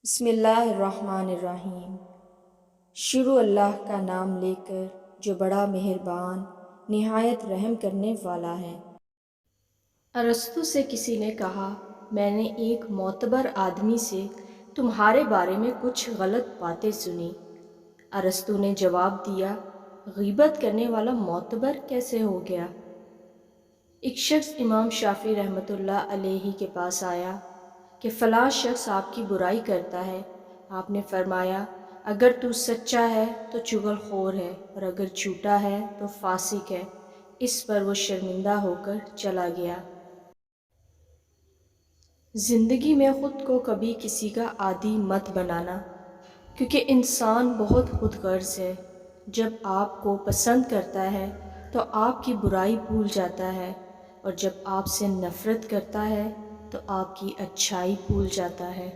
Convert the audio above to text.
بسم اللہ الرحمن الرحیم۔ شروع اللہ کا نام لے کر جو بڑا مہربان نہایت رحم کرنے والا ہے۔ ارسطو سے کسی نے کہا، میں نے ایک معتبر آدمی سے تمہارے بارے میں کچھ غلط باتیں سنی۔ ارسطو نے جواب دیا، غیبت کرنے والا معتبر کیسے ہو گیا؟ ایک شخص امام شافعی رحمۃ اللہ علیہ کے پاس آیا کہ فلاں شخص آپ کی برائی کرتا ہے۔ آپ نے فرمایا، اگر تو سچا ہے تو چغل خور ہے، اور اگر جھوٹا ہے تو فاسق ہے۔ اس پر وہ شرمندہ ہو کر چلا گیا۔ زندگی میں خود کو کبھی کسی کا عادی مت بنانا، کیونکہ انسان بہت خود غرض ہے۔ جب آپ کو پسند کرتا ہے تو آپ کی برائی بھول جاتا ہے، اور جب آپ سے نفرت کرتا ہے تو آپ کی اچھائی بھول جاتا ہے۔